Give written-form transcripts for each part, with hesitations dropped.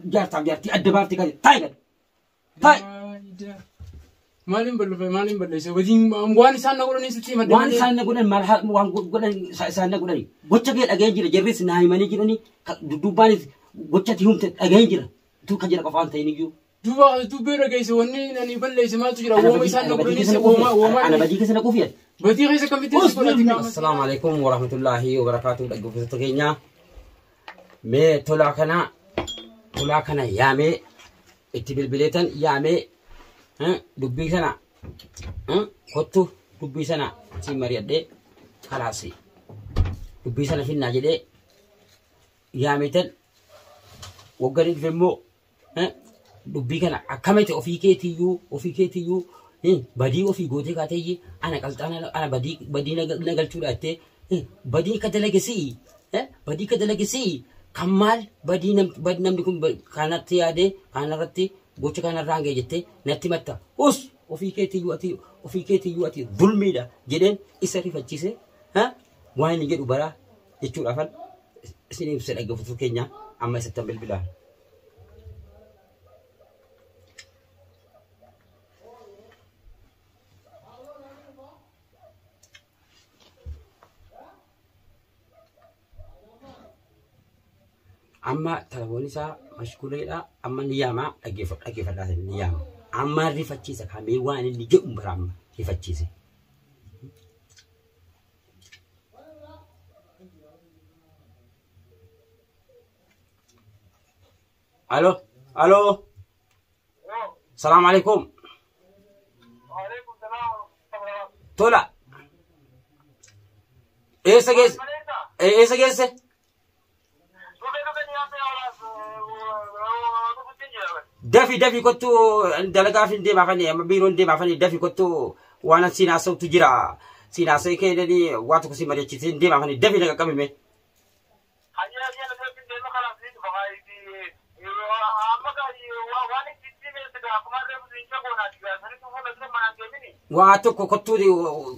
جارتها جارتي أدبارتي كذا تايجر تاي مالين بلو سوودين وان سان نقول نيستي ما وان سان نقول مرحلة وان نقول سان نقول بوتشا كيل أجيجرا جريس نهاي ماني جراني دوباني بوتشا تيهم أجيجرا تو كجرا كفان تينيجو دوبيرا جيس وني ناني بلو سما تجرا وما سان نقول نيست وما أنا بديك سنة كوفية بديك إذا كم السلام عليكم ورحمة الله وبركاته لقوا تقينا مي تولا كنا يامي اتبل بليتن يامي دبي سنة كتو دبي سنة سي مريض دي خلاصي دبي سنة في الناجي دي يامي تل وقريد في المو دبي كنا أكملت أوفي كيتيو بدي أوفي قوتي كاتيجي أنا قلت أنا بدي نقل تولاتي بدي كتلاقسي بدي كتلاقسي كمال بدي نم دكم كانت تيادي كان رتي قوتي كان رانجي جتة نتي متى أوفي كيتيو أتي ظلمي ده جدًا إسرائيل فتشيسه وين يجي أبرا يشوف أفل سنين بسرعة قفتو كينيا أما سبتمبر بلا أما تلفوني سا مشغولة لا أما نياما أجيف هذا نياما أما ريفتشيسة كامي وان اللي جم برام ريفتشيسة ألو السلام عليكم وعليكم السلام تولا إيه سجس دافي كنتو دلقا في دي ما فني اما بيرون دي ما فني دافي كنتو وانا سينا صوت تجرا سينا سي كيدني واتو كسي مريتي سين دي ما فني دافي نغا كامي مي واتو كنتو دي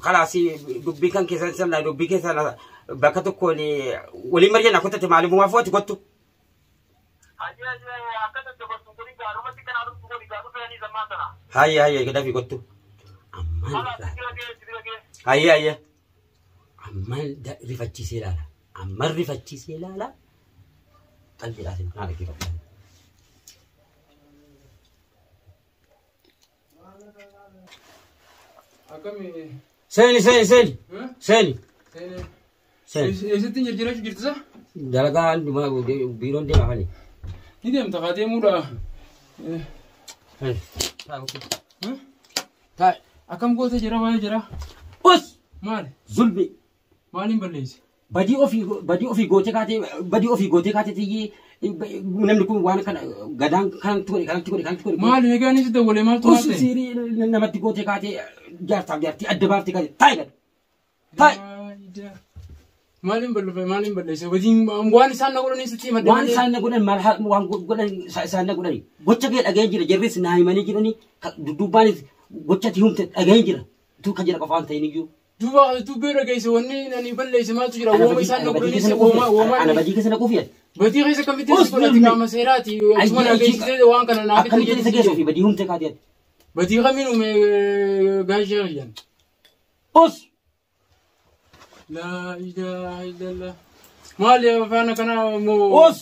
خلاص دبي كان كيسان سلا دبي كيسان بكتو كوني ولي مرينا كنت تمالي ما فوت كنتو هاي كده في كتو هاي عمال ده ريفتشي سيلالا عمال ريفتشي سيلالا قلبي لازم نعرف كيف سيني ستين جرجرة شو جرت صح؟ دلقا بيرون دي ما فني إذا متقاطع مودا تاي أكم قوة جرا ما جرا بس مال ظلمي مالين بليز بدي أوفي قوتي كاتي تيجي نملكون وانا كان غدان كان تقولي مال يجاني سيدا ولا مال توماتي بس سيري نمتي قوتي كاتي جارتي أدبارتي كاتي تاي مالين بليز ودين وان سان نقول نيستي ما وان سان نقول مرحلة وان نقول سان نقول بوتشا كيل أجيجرا جريس نهاي ماني جراني دوباني بوتشا تيهم أجيجرا تو كجرا كفان تينيجو دوبيرا جيس وني ناني بليز ما تجرا وما سان نقول نيست وما أنا بديك سنة كوفية بدي غير كم بيتي سكولة كام سيراتي أسمعنا جيس وان كنا ناقد أكمل جيس جيسو في بديهم تكاديات بدي غمينو مي غاجيان بس لا إله إلا الله مالي فانا كنا مو بس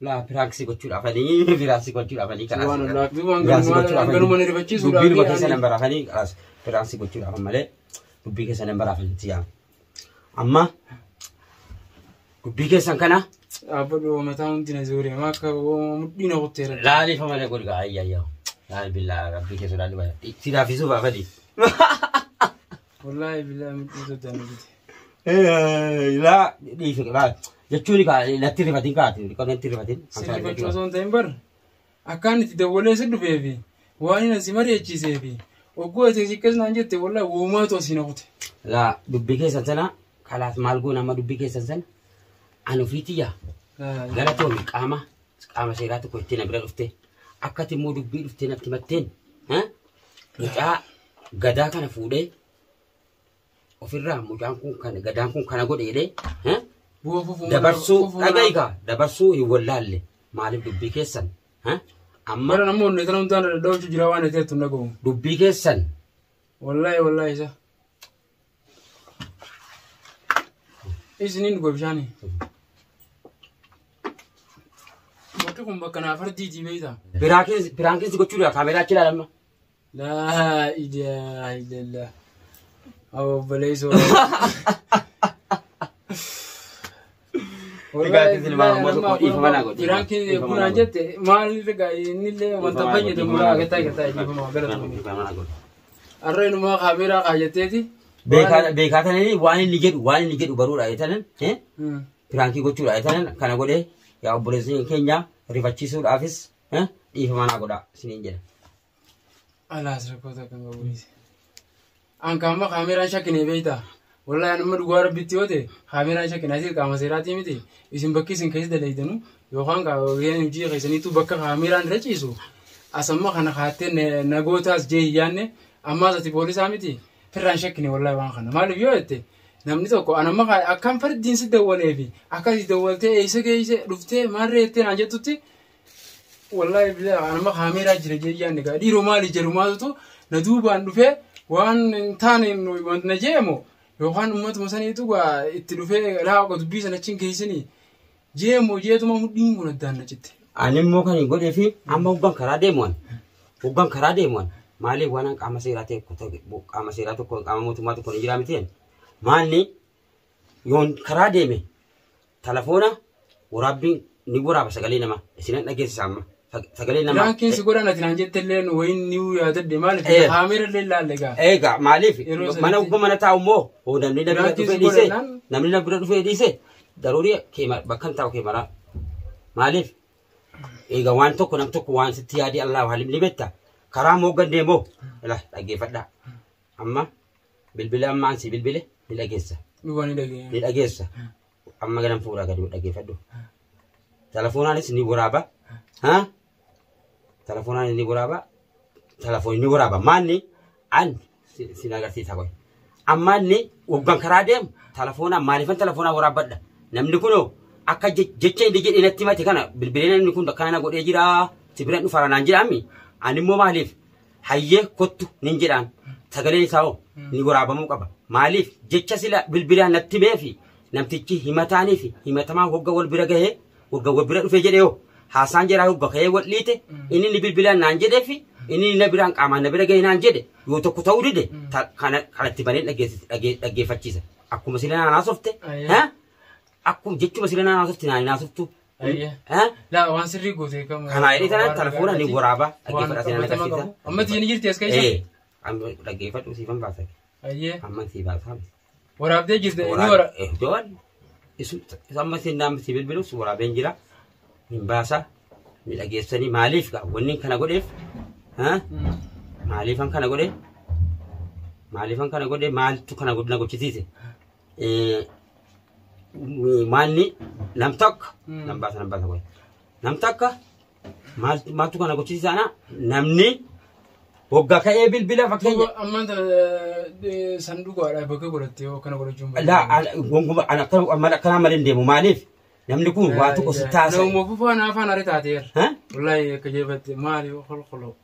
لا فرانسي كتير أفني فرانسي كتير أفني كلاس سبحان الله دوان كانوا من رفتشي سورة بيل بكيس نمبر أفني كلاس فرانسي كتير أفهم ماله بكيس نمبر أفني تيام أما بكيس أنكنا أبدو متاون تنزوري ما كوا مدينة قطيرة لا لي فما نقول يا لا بالله بكيس ولا لي تيرا في سوبر أفني والله بالله مدينة تاني لا لي فكرة لا جتوني كا لا تيري فاتين كاتي كنا تيري فاتين سيري بتوصل تيمبر أكان تدولة سد بيبي وأنا نسماري أشيزه بي وقوة تجيكس نانجت والله وما توصينا قط لا بكيس أنتنا خلاص مالقونا ما بكيس أنتنا أنا فيتيا غلطوني قامة سيرات كويتين أبرر أفتي أكتر مودو بير أفتي نبتمتين نجا غدا كان فودي وفيرا مجان كون كان غدان كون كان غودي دي dabarsu agaiga dabarsu hiwalalle maaliif dubbii keessan amma Bara namoonni tan huntaan dhawchu jira waan ta'etu nagamu. dubbii keessan Wallahi isa. Isinin gobshani. Matu kun bakka na fardi dibeeta. Piraankees gochuudha kaameraa achi ilaalama. La ilaha illallah. Aw balayso. Piraankees ilmaan uummata koo dhiifama naa godhe. Piraankees kun anjette maal rigaa innillee wanta fayyadamu mulaa gataa dhiifama galata. Arreen ma kaameraa qaayyateeti. Beekaatanii waan inni jedhu baruudha jeetanan piraankii gochuudha jeetanan kana godhee yaa obboleessi keenya rifachiisuudhaafis dhiifama naa godha isiniin jedha. Alaas rakkoota kan qabuunis. Ankaama kaameraan shakkine beeyta. Wallahi nama dhugaa rabbitti yoo ta'e kaameraan shakkinaati qaama seeraatii miti. Isin bakki isin keessa dalaydanu yookaan qaawween hojii keessaniitu bakka kaameraan irra ciisu. Asamma kana kaattee nagootaas jee hiyyaanne ammaas ati poolisaa miti. Firraan shakkine wallahi waan kana. Maaliif yoo jette namni tokko anamma akkam fardiin si dawwalee fi akkasii dawwaltee eessa geesse dhuftee maarree jettee naan jettutti wallahi bilaa anamma kaameraa jira jee hiyyaanne gaa dhiiroo maali jedhu maatutu na duubaan dhufee waan taane wanti na jeemo yookaan ummatuma saniitu itti dhufee laaqa dubbii sana achiin geessanii jeemo jeetuma mudhiin kun addaan na citte. Ani immoo kan hin godhee fi amma hoggan karaa deemuwan maaliif waan qaama seeraa tokko qaama mootummaa tokko hin jiraamiteen maalni yoon karaa deeme telefoona waraabbiin ni waraaba sagalee nama isinan dhageessisa amma sagalee nama. Raankiin si godhan ati naan jettellee wayin ni yaadadde maaliif kaameera illee ilaalle gaa. Egaa maaliif mana hogga mana taa'u immoo namni na bira dhufee dhiise daruurii bakka hin taa'u keemaraa maaliif egaa waan tokko nam tokko waan sitti yaadii Allah halim ni betta. Karaa moggan deemoo ila dhageeffadha amma bilbila amma ansi bilbile ni dhageessa ni dhageessa amma ganam fuudhaa gadi dhageeffadhu telefoonaanis ni waraaba telefoonaanis ni waraaba telefoon ni waraaba maanni an sin agarsiisa koy amma inni woggan karaa deemu telefoonaa maaliifan telefoonaa waraabadha namni kunoo akka jecha inni jedhe natti mate kana bilbileen inni kun kana godhee jira sibiran dhufara naan jedhami animmoo maaliif hayyee kottu nin jedhaan sagaleen isaa ni waraabamuu qaba maaliif jecha sila bilbilaan natti meefi namtichi himataanii fi himatamaa hogga wal bira gahee hogga wal bira dhufee jedhee haasaan jedhaa hogga ka'ee wal dhiite inni ni bilbilaan naan jedhee fi inni na biraan qaamaan na bira gahee naan jedhe yoo tokko ta'uu dide kanatti banee dhaggeeffachiisa akkuma sila naanaasofte akkuma jechuma sila naanaasofte naanaasoftu. La waan sirrii gootee kam. Kana editana telefoona ni waraaba dhaggeeffadha seenaa agarsiisa. Amma tiin jirti as keessa. Amma dhaggeeffadhu siifan baasa. Amma si baasa. Waraabdee jirte ni wara. Doon isu amma si naam si bilbilu si waraabeen jira. Min baasa ni dhageessanii maaliif gaa wanni kana godheef maaliifan kana godhe maaltu kana godhina gochisiise. Maalni nam tokko nam baasa koy nam tokko maaltu kana gochisiisana namni hogga ka'ee bilbila fakkeenya amma sanduuqaadha bakka godhatte yoo kana godhachuun gonguma kana malee deemu maaliif namni kun waa tokko si taasisa nama fufaa naafaan ari taateer wallahi akka jeefatte maali holqolo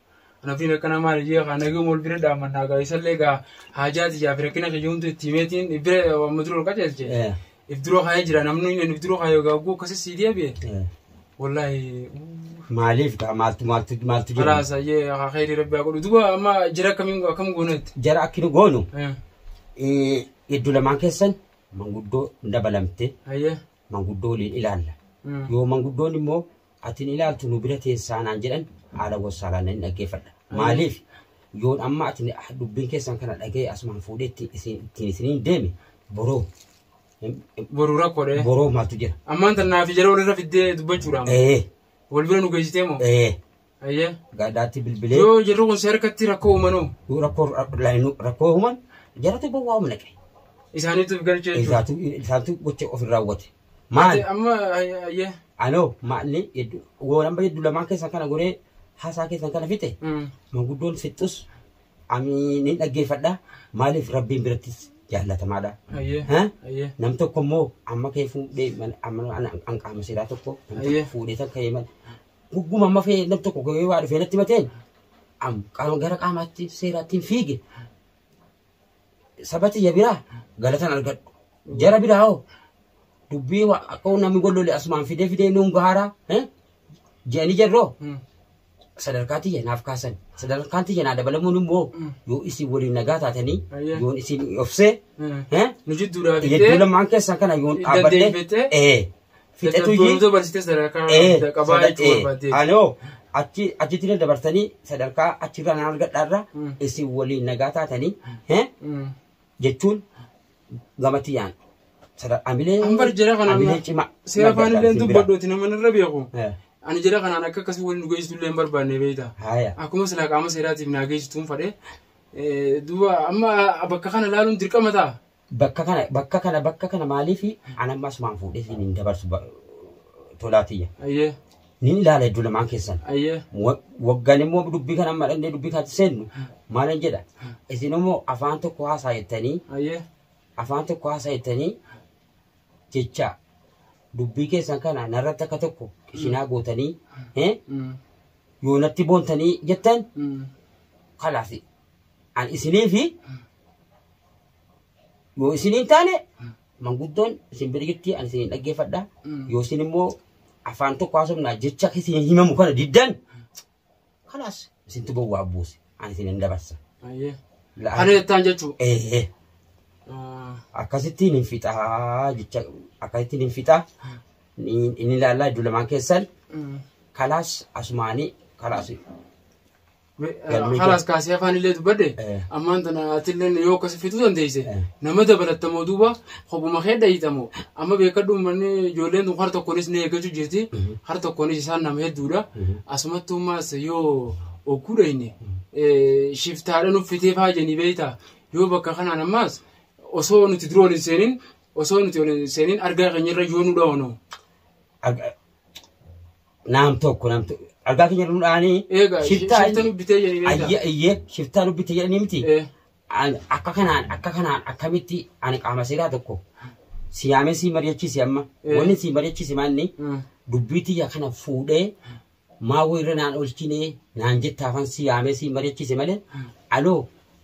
anafin akkana maali jee kana gumul bira dhaamanna gaa isallee gaa haajaati jaafira kina kiyumtu timeetiin bira madrul qajeelche ifduroo kaya jira namni ifduroo kaya gaaguu kasi siidiya bee wallahi maaliif gaa maaltu jira alaasa yee khayri rabbi aqulu duba amma jira kam goonet jara akkinu goonu iddoo lamaan keessan manguddoo dabalamte manguddoo waliin ilaalla yoo manguddoon immoo atin ilaaltu nu bira teessaa naan jedhan haala gossaalaan nan dhaggeeffadha maaliif yoon amma atin dubbiin keessan kana dhagee asumaan fuudhetti isiniin deeme boroo borura kodhe boroo maaltu jira ammaan tanaa fi jara walirra fiddee dubbachuudhaan wal bira nu geessitee moo ayyee gaadhaatti bilbilee yoo jirru kun seerkatti rakkoo uumanuu rakkoo uuman jaratu bowwaa humna qe isaaniituuf galchee isaanitu gocha ofirraa raawwate maal amma ayyee anoo maalni woonamba hedduu lamaan keessan kana godhee haasaa keessan kana fixe manguddoon fixxus amiin dhaggeeffadha maaliif rabbiin birattis jaallatamaadha. Ayyee. Nam tokko immoo amma kee fuudhee an qaama seeraa tokko fuudhee takka himan. Gugguma amma fee nam tokko gahee waa dhufee natti mateen gara qaamaatti seeraattiin fiige. Sabati ya biraa galatan argadhu. Jara biraa hoo dubbii akka namni gollolee asumaan fidee nuun gahaara jeeni jarroo sadarkaatti jeenaaf kaasan sadarkaatti jeenaa dabalamuun immoo yoo isin waliin nagaa taatanii yoon isin obsee nu jidduudhaa jechuun lamaan keessaa kana yoon dhaabbadhee fixetu Boonto barsiiste sadarkaa qabaa jechuun barbaadde. Anoo achitti dabarsanii sadarkaa achirraa naan argadhaarra isin waliin nagaa taatanii jechuun gamatti yaan. Amilee ambar jira kana amilee cima. Seera faanillee dubbaddooti nama irra beeku. Ani jira kanaan akka akkasii waliin nu geessitullee hin barbaanne beekta. Akkuma silaa qaama seeraatiif naa geessituun fadhee duuba amma bakka kana ilaaluun dirqama ta'a. Bakka kana maaliifi anamma asumaan fuudhee hin dabarsu tolaatiyya. Ayyee. Nin ilaala iddoo lamaan keessan. Ayyee. Waggaan immoo dubbii kana amma dhannee dubbii kaatti seennu maalan jedha. Isin immoo afaan tokko haasaa jettanii. Ayyee. Afaan tokko haasaa jettanii jecha dubbii keessan kana narratti akka tokko ishinaa gootanii yoo natti boontanii jettan kalaas an isinii fi yoo isiniin taane manguddoon isin birgitti an isiniin dhaggeeffadha yoo isin immoo afaan tokko haasofnaa jecha isin himamu kana diddan kalaas isintu bowwaa buuse an isinin dabarsa. Kana jettaan jechuu. Akkasittiin hin fixaa jecha akkasittiin hin fixaa inni ilaallaa iddoo lamaan keessan kalaas asumaanii kalaas. Kalaas kaasee afaanillee dubbadde ammaan tana atillee yoo akkasii fixuu dandeesse nama dabalattamoo duuba hobuma hedda hiitamoo amma beekadhu manni ijoolleen tun har tokkonis ni eeggachuu jirti har tokkonis isaan nama hedduudha asumattummaas yoo ogguudha inni shiftaadhaan uffitee faajanii beektaa yoo bakka kanaan ammaas osoo nuti duroo hin seenin argaa keenyarra yoo nu dhawono. Naam tokko argaa keenya nu dhaanii shiftaa nubbitee jedhanii iyyee shiftaa nubbitee jedhanii miti akka kanaan akkamitti ani qaama seeraa tokko siyaamee si mari'achiise amma wanni si mari'achiise maanni dubbii tiyya kana fuudhee maawoo irra naan olchinee naan jettaafan siyaamee si mari'achiise malee aloo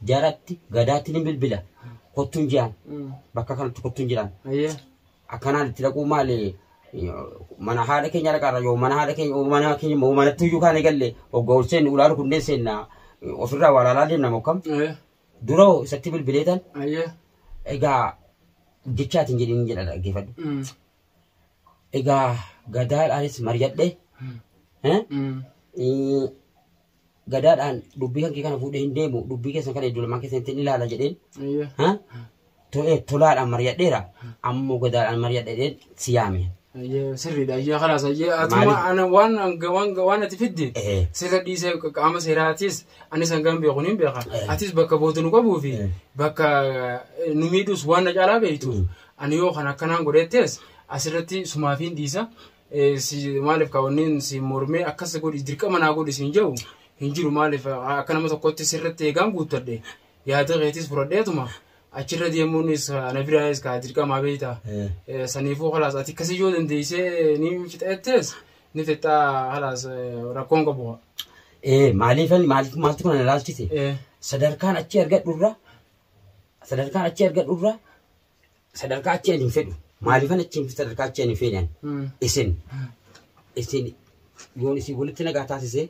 jaratti gadaatti ni bilbila kottuun jiraan bakka kanatti kottuun jiraan akkanaan itti dhaquu maali mana haadha keenya dhaqaarra yoo mana keenya manatti iyyuu kaan eegalle hoggaa ol seenni ulaalu kunneen seenna ofirraa walaalaa deemna mokkam duroo isatti bilbileetan egaa jechaatiin jedhanii jedha dhaggeeffadhu egaa gadaadhaanis mari'adhe gadaadhaan dubbii kan kee kana fuudhee hin deemu dubbii keessan kana iddoo lamaan keessan ittiin ilaala jedheen tolaadhaan mari'adheera ammoo gadaadhaan mari'adheen siyaame. Sirriidha. Ayyee kalaas atuma ana waan ati fidde sirra dhiisee qaama seeraatis anis hangam beekun hin beeka. Atis bakka bootu nu qabuu fi bakka nu miidhus waan na caalaa beektu. Ani yoo kan akkanaan godhettes asirratti sumaafiin dhiisa. Maaliif kaawwanniin si mormee akkas godhi dirqama naa godhi siin jedhu hin jiru maaliif akka nama tokkotti sirratti eegaan guuttadhe yaada keetis fudhadheetuma. Achirra deemuunis na biraayis ka dirqamaa beekta. Saniifuu kalaas ati akkasii yoo dandeessee ni fixettes ni fixaa kalaas rakkoon qabu. Maaltu kana ilaalchise sadarkaan achi argadhurra sadarkaa achi hin fedhu maaliifan achi sadarkaa achi hin fedhan isin yoon isin walitti nagaa taasise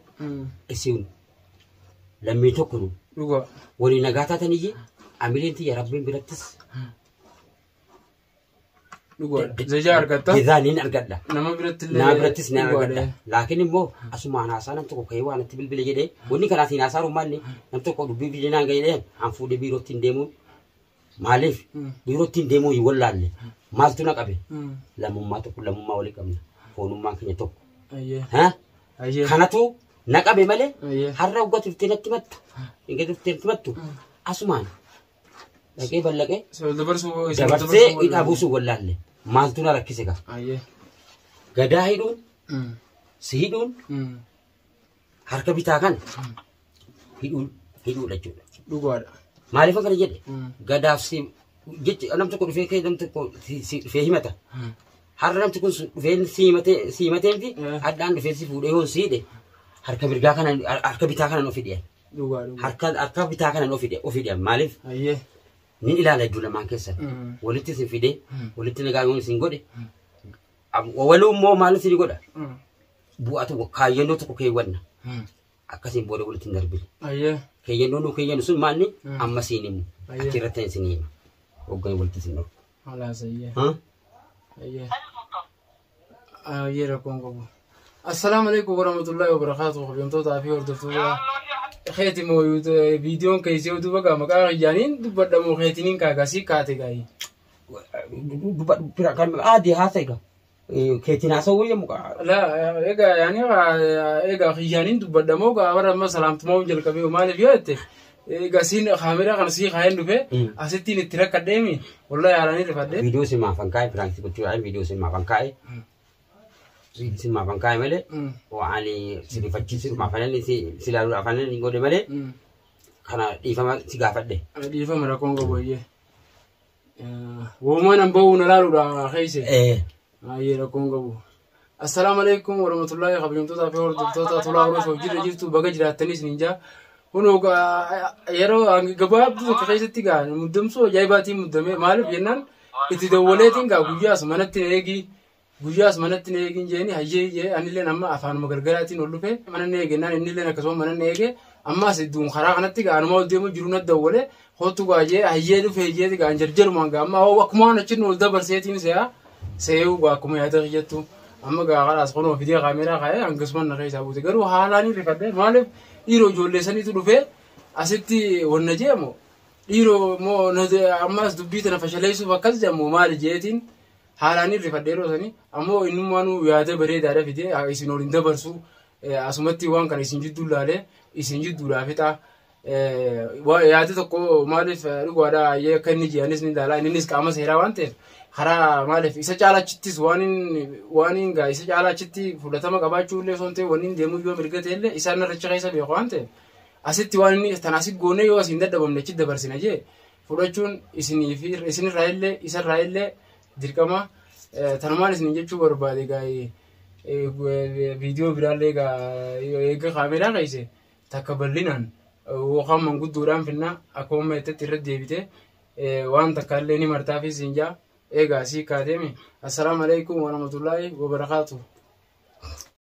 isin lammii tokko nu walii nagaa taataniyyee amileen tiyya rabbiin birattis Zajaa argatta. Gizaanin argadha. Nama birattis ni argadha. Laakiin immoo asumaan haasaa nam tokko ka'ee waan itti bilbile jedhee wanni kanaatiin haasaa rummaanne nam tokko dubbii bilinaan ga'ee an fuudhee biirootti hin deemuun maaliif biirootti hin deemuu hin wallaalle maaltu na qabe lammummaa tokko lammummaa walii qabna foonummaan keenya tokko. Kanatu na qabe malee har'a waggaa turtee natti mattu hin turtee natti mattu asumaan. Lagi balake. Dabarsee ida busu wallalle. Maaltu na rakkise ka. Gadaa hidhuun si hidhuun harka bitaa kan hidhuudha jechuudha. Dhugaadha. Maaliif akkana jedhe gadaaf si جت أنا بتكون في كذا بتكون في همته حرام تكون في سيمتين دي عدا عند في سيفود هون سيده حركة برجع كان حركة بتاعنا نوفيديا حركة بتاعنا نوفيديا مالف أيه نين إلى لا يدل ما كسر ولت سيفيدي ولت نجايون سينغودي ولو مو مالو سينغودا بواتو كاينو تكو كيوانا أكاسين بوده ولت نربي أيه كينو سون ماني أما سينيم أكيرتين سينيم وقاي ولت سينو خلاص أيه ها أيه أيه ركون قبو السلام عليكم ورحمة الله وبركاته يوم توتا في وردفتوا خيتي مو فيديو كيسي ودوبا كما كان جانين دوبا دمو خيتين كاغاسي كاتي غاي دوبا كان عادي هاسيغا كيتينا سوي مكا لا ايغا يعني ايغا خيانين دوبا دمو غا ما سلامت مو جل كبي مال فيت ايغا سين خامرا كان سي خاين دوبه اسيتين ترك قدامي والله ياراني رفد فيديو سي ما فانكاي فرانسي كنتو اي فيديو سي ما فانكاي سي ما فانكاي مالي واني سي فاتشي سي ما فانني سي لا فانني غودي مالي kana difama sigafadde difama ra kongo boye wo mana mbawu na lalu da khaise ayi ra kongo bo assalamu alaikum wa rahmatullahi wa barakatuh fi hor doctor tula ro so jira jirtu bagajira tanis ninja hono ga yero gabab du khaise tiga mudam so jaybati mudame malif yenan iti dawletin ga guyas manatti neegi jeni hayye anile namma afan magargaratin olufe manane neegi nan inile nakaso manane neegi amma sidun khara kanatti ga anmo demo jiruna dawle hotu gaje hayye du feje ga anjarjar manga amma wakuma na chin ul dabar setin seyu ga kuma ya tagiyatu amma ga khalas qono video camera khaye angasman na khaysa buti garu halani rifade malif iro jolle sani tu dufe asitti wonna jemo iro mo na amma dubita na fashalaysu bakaz jamo mal jetin halani rifadero sani ammo inumanu yaade bare dara fide isinol indabarsu asumatti wan kan isin jiddu lale isin jiddu lafita wa yaade to ko malif rugoda ye kanni jianis ni dala inis kama sera wante khara malif isa chala chittis wanin ga isa chala chitti fulatama qabachu le sonte wanin demu yo mirgatelle isa na racha kaisa be wante asitti wanin tanasi gone yo asin dadabamne chidda barsina je fudachun isin raille isa raille dirkama tanmanis ninjechu barbade gaay video virale ga ega camera gaise takabalinan wo khamman guduran finna akoma etetirre debite wan takalle ni martafi sinja ega si kademi assalamu alaikum wa rahmatullahi wa barakatuh